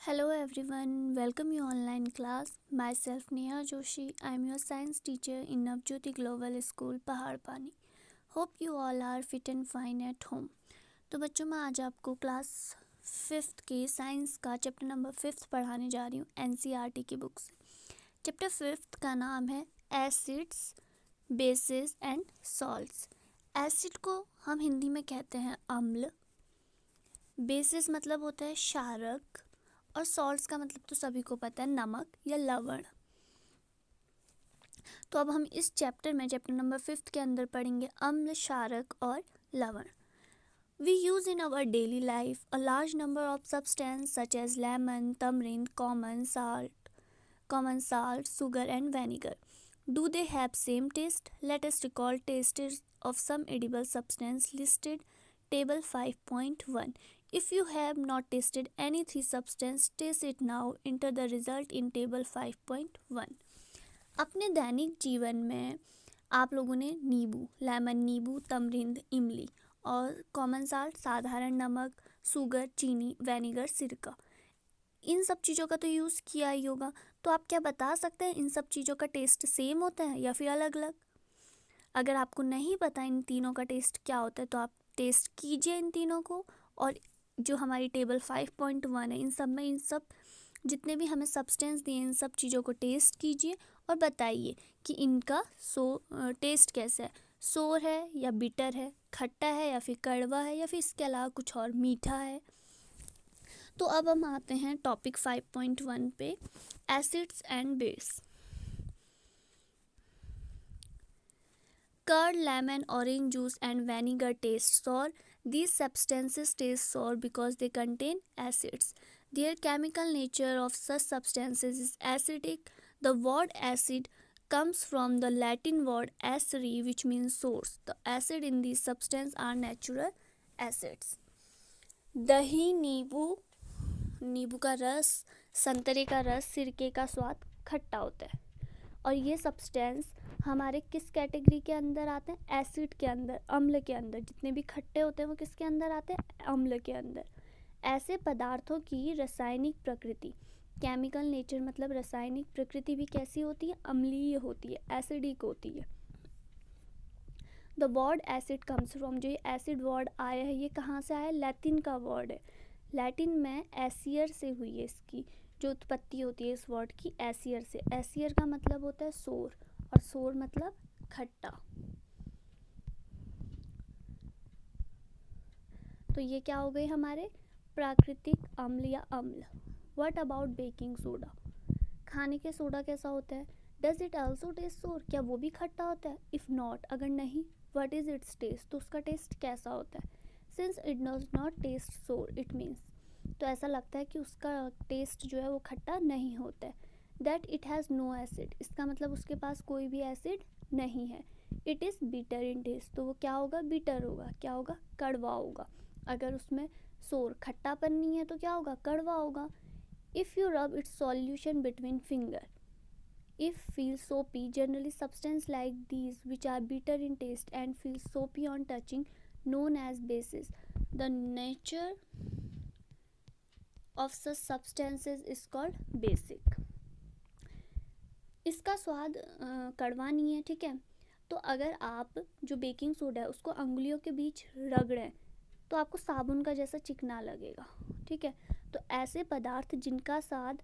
Hello everyone, welcome you online class. Myself Neha Joshi. I am your science teacher in Navjyoti Global School पहाड़ पानी. Hope you all are fit and fine at home. तो बच्चों मैं आज आपको class 5th के science का chapter number 5 पढ़ाने जा रही हूँ NCERT की बुक से. चैप्टर 5 का नाम है acids, basis and salts. Acid को हम हिंदी में कहते हैं अम्ल. बेसिस मतलब होता है क्षारक और सॉल्ट्स का मतलब तो सभी को पता है नमक या लवण. तो अब हम इस चैप्टर नंबर 5 के अंदर पढ़ेंगे अम्ल, क्षारक और लवण. We use in our daily life a large number of substances such as lemon, tamarind, common salt, sugar and vinegar. Do they have same taste? Let us recall tastes of some edible substance listed table 5.1. If you have not tasted any three substance, taste it now. Enter the result in table 5.1. अपने दैनिक जीवन में आप लोगों ने नींबू, lemon, नींबू, tamarind, इमली और कॉमन साल्ट, साधारण नमक, शुगर, चीनी, विनेगर, सिरका, इन सब चीज़ों का तो यूज़ किया ही होगा. तो आप क्या बता सकते हैं इन सब चीज़ों का टेस्ट सेम होता है या फिर अलग अलग? अगर आपको नहीं पता इन तीनों का टेस्ट क्या होता है तो आप टेस्ट कीजिए इन तीनों को. और जो हमारी टेबल 5.1 है इन सब जितने भी हमें सब्सटेंस दिए इन सब चीज़ों को टेस्ट कीजिए और बताइए कि इनका टेस्ट कैसा है. सोर है या बिटर है, खट्टा है या फिर कड़वा है या फिर इसके अलावा कुछ और मीठा है. तो अब हम आते हैं टॉपिक 5.1 पे, acids and base. Curd, lemon, orange juice and vinegar taste sour. These substances taste sour because they contain acids. Their chemical nature of such substances is acidic. The word acid comes from the Latin word acere, which means source. The acid in these substances are natural acids. दही, नींबू का रस, संतरे का रस, सिरके का स्वाद खट्टा होता है. और ये सब्सटेंस हमारे किस कैटेगरी के अंदर आते हैं? एसिड के अंदर, अम्ल के अंदर. जितने भी खट्टे होते हैं वो किसके अंदर आते हैं? अम्ल के अंदर. ऐसे पदार्थों की रासायनिक प्रकृति, केमिकल नेचर मतलब रासायनिक प्रकृति भी कैसी होती है? अम्लीय होती है, एसिडिक होती है. The word acid comes from, जो ये एसिड वर्ड आया है ये कहाँ से आया? लैटिन का वर्ड है. लैटिन में एसियर से हुई है, इसकी जो उत्पत्ति होती है इस वर्ड की एसियर से. एसियर का मतलब होता है सोर और सोर मतलब खट्टा. तो ये क्या हो गए हमारे प्राकृतिक अम्ल या अम्ल. What about baking soda? खाने के सोडा कैसा होता है? डज इट ऑल्सो टेस्ट सोर? क्या वो भी खट्टा होता है? इफ नॉट, अगर नहीं, व्हाट इज इट्स टेस्ट? तो उसका टेस्ट कैसा होता है? Since it does not taste sour, it means, तो ऐसा लगता है कि उसका टेस्ट जो है वो खट्टा नहीं होता है. That it has no acid, इसका मतलब उसके पास कोई भी एसिड नहीं है. It is bitter in taste, तो वो क्या होगा? बिटर होगा. क्या होगा? कड़वा होगा. अगर उसमें सोर, खट्टापन नहीं है तो क्या होगा? कड़वा होगा. If you rub it's solution between finger, if feel soapy. Generally substance like these which are bitter in taste and feel soapy on touching known as bases. The nature of such substances is called basic. इसका स्वाद कड़वा नहीं है, ठीक है. तो अगर आप जो बेकिंग सोडा है उसको अंगुलियों के बीच रगड़ें तो आपको साबुन का जैसा चिकना लगेगा, ठीक है. तो ऐसे पदार्थ जिनका स्वाद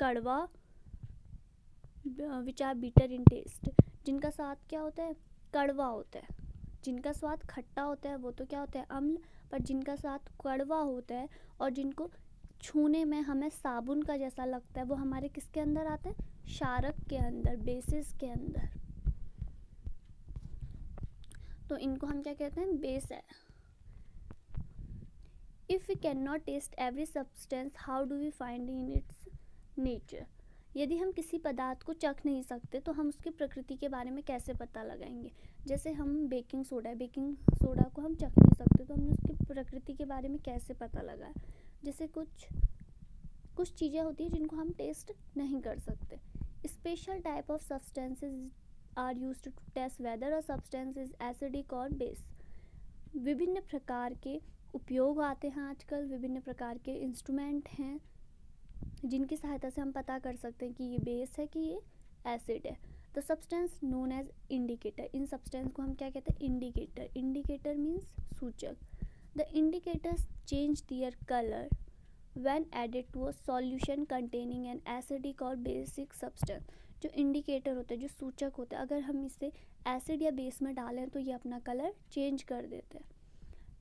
कड़वा, which are bitter in taste, जिनका स्वाद क्या होता है? कड़वा होता है. जिनका स्वाद खट्टा होता है वो तो क्या होता है? अम्ल. पर जिनका स्वाद कड़वा होता है और जिनको छूने में हमें साबुन का जैसा लगता है वो हमारे किसके अंदर आते हैं? क्षारक के अंदर, बेसिस के अंदर. तो इनको हम क्या कहते हैं? बेस है. If we can not taste every substance, how do we find in its nature? यदि हम किसी पदार्थ को चख नहीं सकते तो हम उसकी प्रकृति के बारे में कैसे पता लगाएंगे? जैसे हम बेकिंग सोडा है, बेकिंग सोडा को हम चख नहीं सकते तो हमने उसकी प्रकृति के बारे में कैसे पता लगाया? जैसे कुछ चीज़ें होती हैं जिनको हम टेस्ट नहीं कर सकते. Special type of substances are used to test whether a substance is acidic और बेस. विभिन्न प्रकार के उपयोग आते हैं आजकल। विभिन्न प्रकार के इंस्ट्रूमेंट हैं जिनकी सहायता से हम पता कर सकते हैं कि ये बेस है कि ये एसिड है। The substance known as indicator, इन सब्सटेंस को हम क्या कहते हैं? इंडिकेटर। इंडिकेटर मीन्स सूचक। The indicators change their colour when added to a solution containing an acidic or basic substance। जो इंडिकेटर होता है, जो सूचक होता है, अगर हम इसे एसिड या बेस में डालें तो ये अपना कलर चेंज कर देते हैं।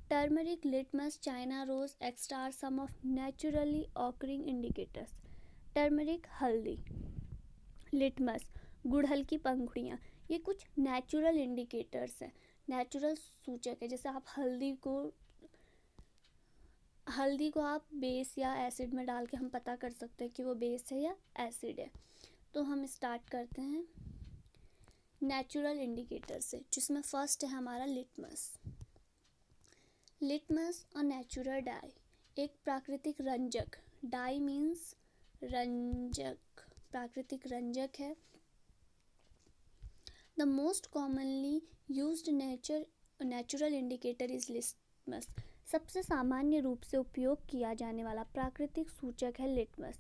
Turmeric, litmus, China rose extra are some of naturally occurring indicators. Turmeric हल्दी, लिटमस गुड़हल की पंखुड़ियाँ, ये कुछ नेचुरल इंडिकेटर्स हैं, नेचुरल सूचक है। जैसे आप हल्दी को आप बेस या एसिड में डाल के हम पता कर सकते हैं कि वो बेस है या एसिड है। तो हम स्टार्ट करते हैं नेचुरल इंडिकेटर से, जिसमें फर्स्ट है हमारा लिटमस। लिटमस और नेचुरल डाई, एक प्राकृतिक रंजक। डाई मीन्स रंजक, प्राकृतिक रंजक है। The most commonly used natural indicator is litmus. सबसे सामान्य रूप से उपयोग किया जाने वाला प्राकृतिक सूचक है litmus.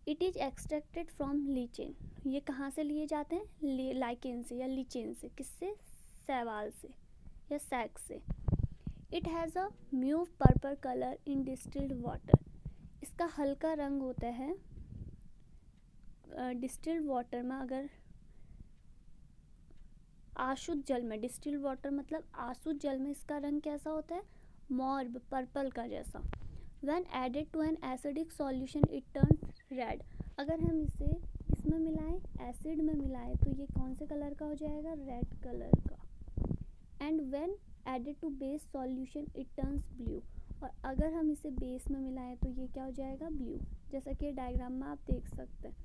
It is extracted from lichen. ये कहाँ से लिए जाते हैं? लाइकेन से या लीचेन से। किससे? शैवाल से या सैक से। It has a mauve purple colour in distilled water. इसका हल्का रंग होता है डिस्टिल्ड वाटर में। अगर आशुद्ध जल में, डिस्टिल्ड वाटर मतलब आशुद्ध जल में, इसका रंग कैसा होता है? मॉर्ब, पर्पल का जैसा। When added to an acidic solution it turns red। अगर हम इसे इसमें मिलाएं, एसिड में मिलाएं, तो ये कौन से कलर का हो जाएगा? रेड कलर का। And when added to base solution it turns blue। और अगर हम इसे बेस में मिलाएं तो ये क्या हो जाएगा? ब्लू। जैसा कि डायग्राम में आप देख सकते हैं,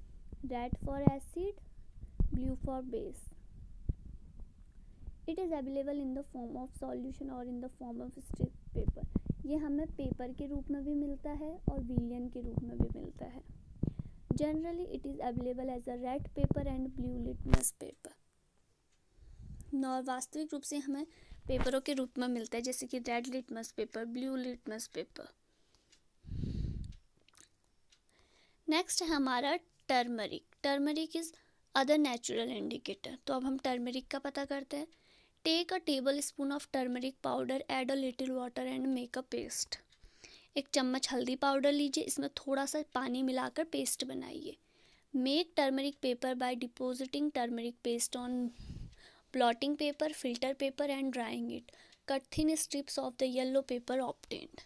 red for acid, blue for base. It is available in the form of solution और in the form of strip paper. ये हमें पेपर के रूप में भी मिलता है और विलियन के रूप में भी मिलता है। Generally it is available as a red paper and blue litmus paper. वास्तविक रूप से हमें पेपरों के रूप में मिलता है, जैसे कि red litmus paper, blue litmus paper. Next है हमारा turmeric. Turmeric is other natural indicator. तो अब हम टर्मरिक का पता करते हैं। Take a tablespoon of turmeric powder, add a little water and make a paste. एक चम्मच हल्दी पाउडर लीजिए, इसमें थोड़ा सा पानी मिलाकर पेस्ट बनाइए। Make turmeric paper by depositing turmeric paste on blotting paper, filter paper and drying it. Cut thin strips of the yellow paper obtained.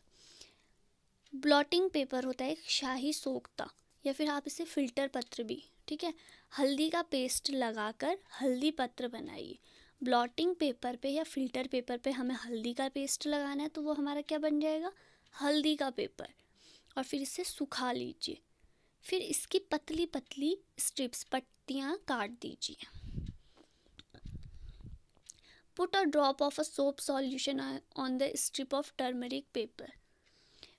Blotting paper होता है एक शाही सोख्ता, या फिर आप इसे फिल्टर पत्र भी, ठीक है। हल्दी का पेस्ट लगाकर हल्दी पत्र बनाइए। ब्लॉटिंग पेपर पे या फिल्टर पेपर पे हमें हल्दी का पेस्ट लगाना है, तो वो हमारा क्या बन जाएगा? हल्दी का पेपर। और फिर इसे सुखा लीजिए। फिर इसकी पतली पतली स्ट्रिप्स, पट्टियाँ काट दीजिए। Put a drop of a soap solution on the strip of turmeric paper.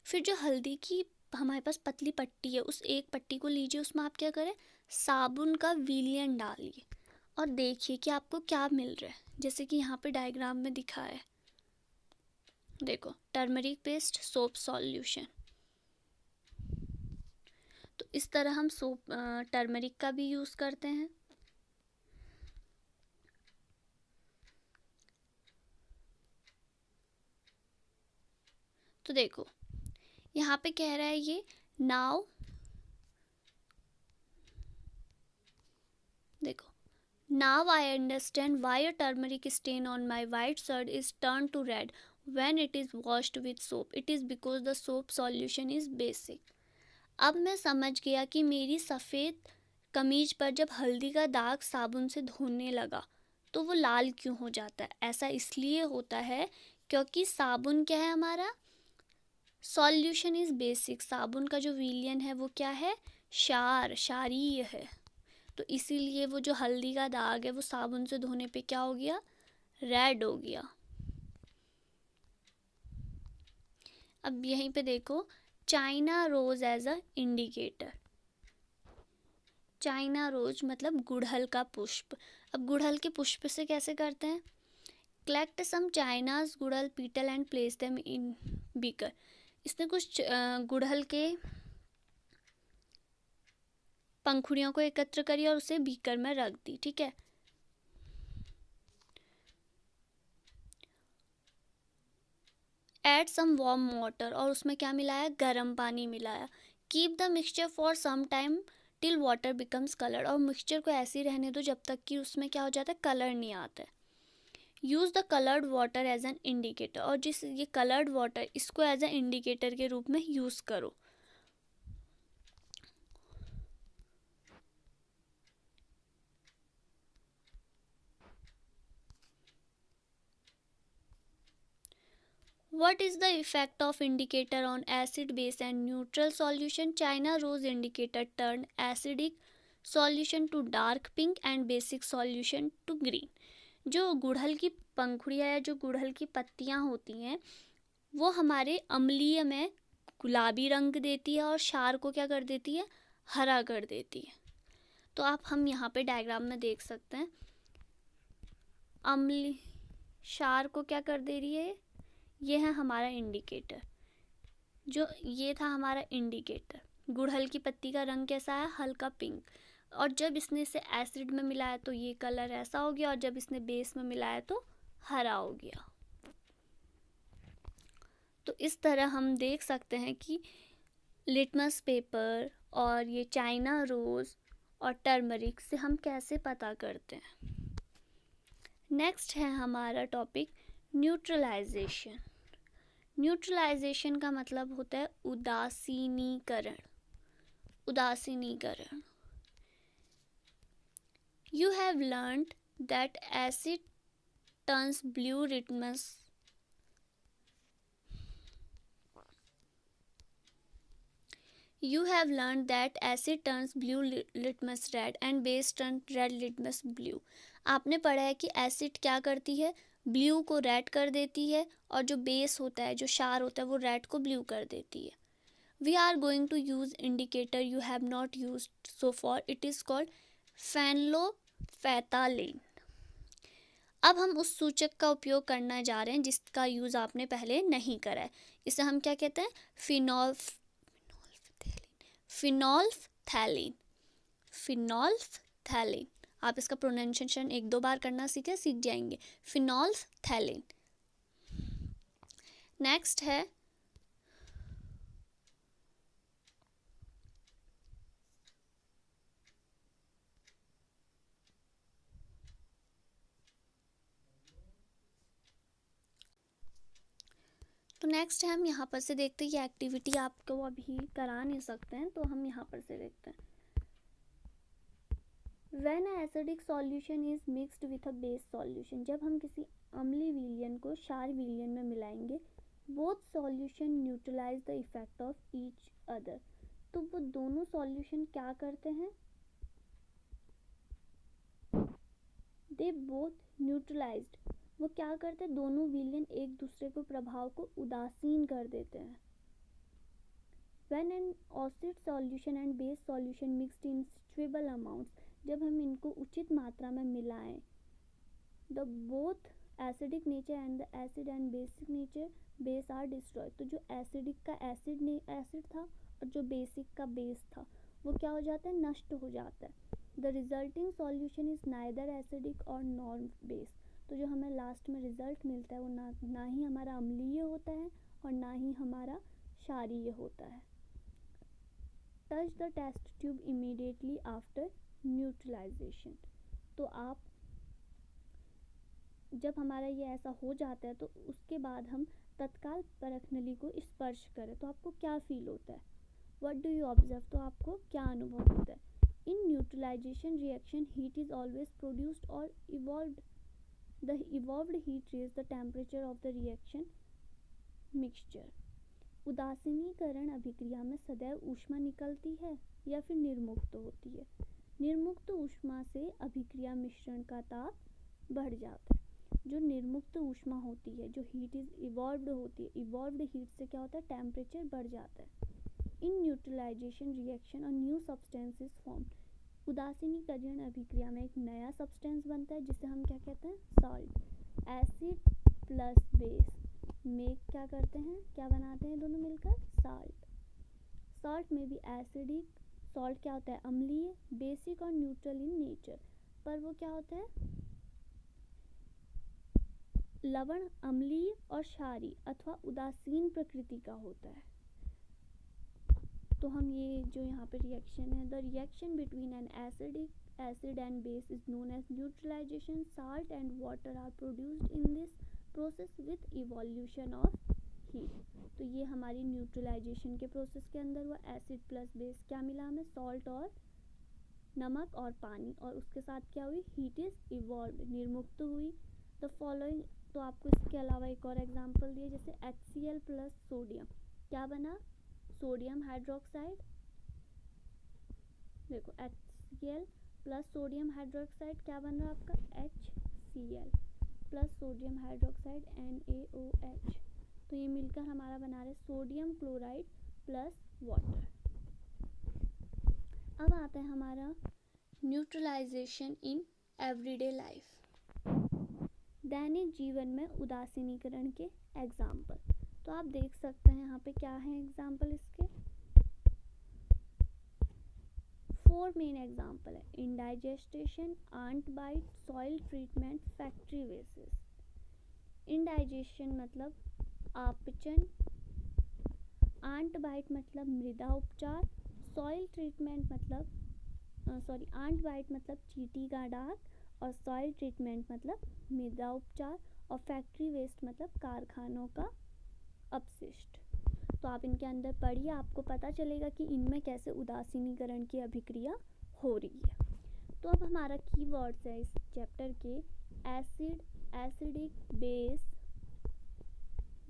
फिर जो हल्दी की हमारे पास पतली पट्टी है, उस एक पट्टी को लीजिए, उसमें आप क्या करें? साबुन का विलियन डालिए और देखिए कि आपको क्या मिल रहा है। जैसे कि यहाँ पे डायग्राम में दिखा है, देखो, टर्मरिक पेस्ट, सोप सॉल्यूशन। तो इस तरह हम सोप टर्मरिक का भी यूज़ करते हैं। तो देखो यहाँ पे कह रहा है ये नाउ, देखो, now I understand why a turmeric stain on my white shirt is turned to red when it is washed with soap. It is because the soap solution is basic। अब मैं समझ गया कि मेरी सफ़ेद कमीज पर जब हल्दी का दाग साबुन से धोने लगा तो वो लाल क्यों हो जाता है। ऐसा इसलिए होता है क्योंकि साबुन क्या है हमारा? Solution is basic. साबुन का जो विलियन है वो क्या है? क्षारीय है। तो इसीलिए वो जो हल्दी का दाग है वो साबुन से धोने पे क्या हो गया? रेड हो गया। अब यहीं पे देखो, China rose as a indicator. China rose मतलब गुड़हल का पुष्प। अब गुड़हल के पुष्प से कैसे करते हैं? collect some China's गुड़हल petal and place them in beaker. इसने कुछ गुड़हल के पंखुड़ियों को एकत्र करी और उसे बीकर में रख दी, ठीक है। Add some warm water, और उसमें क्या मिलाया, गर्म पानी मिलाया। Keep the mixture for some time till water becomes colored, और मिक्सचर को ऐसे ही रहने दो जब तक कि उसमें क्या हो जाता है, कलर नहीं आता है। Use the coloured water as an indicator, और जिस ये कलर्ड वाटर इसको एज एन इंडिकेटर के रूप में यूज़ करो। What is the effect of indicator on acid, base and neutral solution? China rose indicator turned acidic solution to dark pink and basic solution to green. जो गुड़हल की पंखुड़ियाँ या जो गुड़हल की पत्तियाँ होती हैं वो हमारे अम्लीय में गुलाबी रंग देती है और क्षार को क्या कर देती है, हरा कर देती है। तो हम यहाँ पे डायग्राम में देख सकते हैं, अम्लीय क्षार को क्या कर दे रही है, ये है हमारा इंडिकेटर। जो ये था हमारा इंडिकेटर, गुड़हल की पत्ती का रंग कैसा है, हल्का पिंक, और जब इसने इसे एसिड में मिलाया तो ये कलर ऐसा हो गया, और जब इसने बेस में मिलाया तो हरा हो गया। तो इस तरह हम देख सकते हैं कि लिटमस पेपर और ये चाइना रोज़ और टर्मरिक से हम कैसे पता करते हैं। नेक्स्ट है हमारा टॉपिक न्यूट्रलाइजेशन। न्यूट्रलाइजेशन का मतलब होता है उदासीनीकरण। उदासीनीकरण। You have learned that acid turns blue litmus red and base turns red litmus blue. आपने पढ़ा है कि एसिड क्या करती है, ब्लू को रेड कर देती है, और जो बेस होता है, जो क्षार होता है, वो रेड को ब्लू कर देती है। We are going to use indicator you have not used so far. It is called phenolphthalein. अब हम उस सूचक का उपयोग करना जा रहे हैं जिसका यूज़ आपने पहले नहीं करा है। इसे हम क्या कहते हैं, फिनोल्फथैलीन। फिनोल्फथैलीन। आप इसका प्रोनाउंसिएशन 1-2 बार करना सीख जाएंगे, फिनोल्फथैलीन। नेक्स्ट है नेक्स्ट है हम यहाँ पर से देखते हैं, ये एक्टिविटी आपको अभी करा नहीं सकते हैं, तो हम यहाँ पर से देखते हैं। When a acidic solution is mixed with a base solution, जब हम किसी अम्लीय विलयन को क्षार विलयन में मिलाएंगे, both solution neutralize the effect of each other. तो वो दोनों सॉल्यूशन क्या करते हैं, they both neutralized, वो क्या करते हैं, दोनों विलयन एक दूसरे को प्रभाव को उदासीन कर देते हैं। When an acid solution and base solution mixed in suitable amounts, जब हम इनको उचित मात्रा में मिलाएं, the both acidic nature and the acid and basic nature base are destroyed. तो जो एसिडिक का एसिड था और जो बेसिक का बेस था वो क्या हो जाता है, नष्ट हो जाता है। The resulting solution is neither acidic or nor base. तो जो हमें लास्ट में रिजल्ट मिलता है वो ना ही हमारा अम्लीय होता है और ना ही हमारा क्षारीय होता है। Touch the test tube immediately after neutralization. तो आप जब हमारा ये ऐसा हो जाता है तो उसके बाद हम तत्काल परख नली को स्पर्श करें तो आपको क्या फील होता है, व्हाट डू यू ऑब्जर्व, तो आपको क्या अनुभव होता है। In neutralization reaction heat is always produced और evolved. The evolved heat raised the temperature of the reaction mixture. उदासीनीकरण अभिक्रिया में सदैव ऊष्मा निकलती है या फिर निर्मुक्त होती है। निर्मुक्त ऊष्मा से अभिक्रिया मिश्रण का ताप बढ़ जाता है। जो निर्मुक्त ऊष्मा होती है, जो हीट इज इवॉल्व्ड होती है, इवॉल्व्ड हीट से क्या होता है, टेम्परेचर बढ़ जाता है। In neutralization reaction a new substance is formed. उदासीनीकरण अभिक्रिया में एक नया सब्सटेंस बनता है जिसे हम क्या कहते हैं, salt. Acid plus base make क्या करते हैं, क्या बनाते हैं दोनों मिलकर, साल्ट। सॉल्ट में भी एसिडिक, सॉल्ट क्या होता है, अम्लीय, बेसिक और न्यूट्रल इन नेचर, पर वो क्या होता है, लवण अम्लीय और क्षारीय अथवा उदासीन प्रकृति का होता है। तो हम ये जो यहाँ पे रिएक्शन है, the reaction between an acid and base is known as neutralization. Salt and water are produced in this process with evolution of heat. तो ये हमारी न्यूट्रलाइजेशन के प्रोसेस के अंदर हुआ। एसिड प्लस बेस क्या मिला हमें, सॉल्ट और नमक और पानी, और उसके साथ क्या हुई, हीट इज इवॉल्व, निर्मुक्त हुई। द फॉलोइंग, तो आपको इसके अलावा एक और एग्जांपल दिए, जैसे HCl प्लस सोडियम क्या बना, सोडियम हाइड्रोक्साइड। देखो HCl प्लस सोडियम हाइड्रोक्साइड क्या बन रहा है आपका, HCl plus sodium hydroxide NaOH। तो ये मिलकर हमारा बना रहे सोडियम क्लोराइड प्लस वाटर। अब आता है हमारा न्यूट्रलाइजेशन इन एवरीडे लाइफ, दैनिक जीवन में उदासीनीकरण के एग्जाम्पल। तो आप देख सकते हैं यहाँ पे क्या है एग्जाम्पल इसके, 4 मेन एग्जाम्पल है। Indigestion, ant bite, soil treatment, factory वेसेस। इंडाइजेशन मतलब आपचन, आंट बाइट मतलब मृदा उपचार, सॉइल ट्रीटमेंट मतलब आंट बाइट मतलब चींटी का डाक, और सॉइल ट्रीटमेंट मतलब मृदा उपचार, और फैक्ट्री वेस्ट मतलब कारखानों का अपशिष्ट। तो आप इनके अंदर पढ़िए, आपको पता चलेगा कि इनमें कैसे उदासीनीकरण की अभिक्रिया हो रही है। तो अब हमारा कीवर्ड्स है इस चैप्टर के, acid, acidic, base,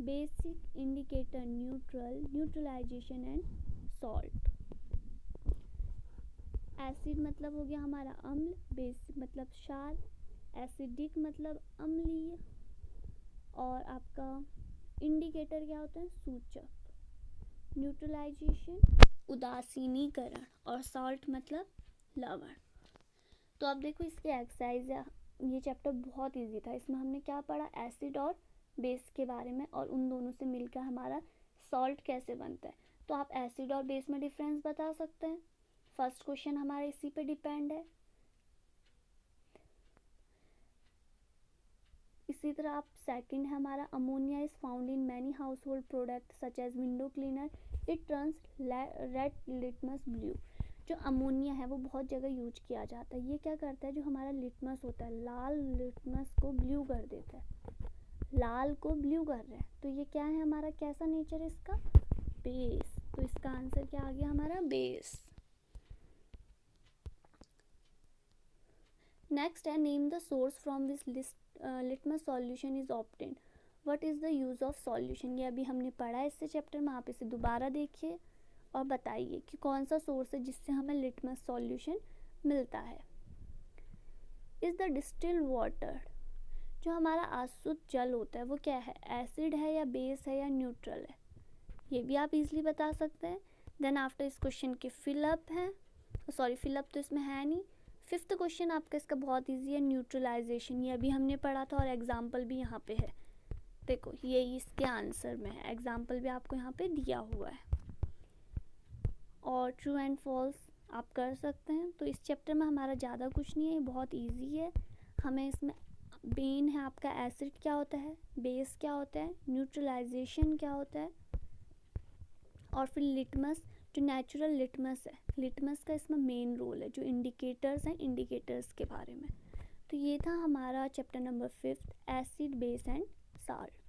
basic, indicator, neutral, neutralization and salt. Acid मतलब हो गया हमारा अम्ल, बेसिक मतलब क्षार, एसिडिक मतलब अम्लीय, और आपका इंडिकेटर क्या होता है, सूचक, न्यूट्रलाइजेशन उदासीनीकरण, और सॉल्ट मतलब लवण। तो अब देखो इसके एक्सरसाइज, ये चैप्टर बहुत इजी था, इसमें हमने क्या पढ़ा, एसिड और बेस के बारे में, और उन दोनों से मिलकर हमारा सॉल्ट कैसे बनता है। तो आप एसिड और बेस में डिफरेंस बता सकते हैं, फर्स्ट क्वेश्चन हमारा इसी पे डिपेंड है। इसी तरह आप सेकंड है हमारा, ammonia is found in many household product such as window cleaner, it turns red litmus blue. जो अमोनिया है वो बहुत जगह यूज किया जाता है, ये क्या करता है, जो हमारा लिटमस होता है, लाल लिटमस को ब्लू कर देता है, लाल को ब्लू कर रहा है। तो ये क्या है हमारा, कैसा नेचर है इसका, बेस। तो इसका आंसर क्या आ गया हमारा, बेस। नेक्स्ट है, name the source from which litmus solution is obtained, what is the use of solution. ये अभी हमने पढ़ा है इससे चैप्टर में, आप इसे दोबारा देखिए और बताइए कि कौन सा सोर्स है जिससे हमें लिटमस सॉल्यूशन मिलता है। इज द डिस्टिल्ड वाटर, जो हमारा आशुद्ध जल होता है वो क्या है, एसिड है या बेस है या न्यूट्रल है, ये भी आप इजीली बता सकते हैं। देन आफ्टर इस क्वेश्चन के फिलअप हैं, सॉरी फिलअप तो इसमें है नहीं। फिफ्थ क्वेश्चन आपका इसका बहुत इजी है, न्यूट्रलाइजेशन, ये अभी हमने पढ़ा था और एग्जाम्पल भी यहाँ पे है, देखो ये इसके आंसर में है, एग्जाम्पल भी आपको यहाँ पे दिया हुआ है। और ट्रू एंड फॉल्स आप कर सकते हैं। तो इस चैप्टर में हमारा ज़्यादा कुछ नहीं है, ये बहुत ईजी है। हमें इसमें मेन है आपका एसिड क्या होता है, बेस क्या होता है, न्यूट्रलाइजेशन क्या होता है, और फिर लिटमस, जो नेचुरल लिटमस है, लिटमस का इसमें मेन रोल है, जो इंडिकेटर्स हैं, इंडिकेटर्स के बारे में। तो ये था हमारा chapter number 5, acid, base and salt.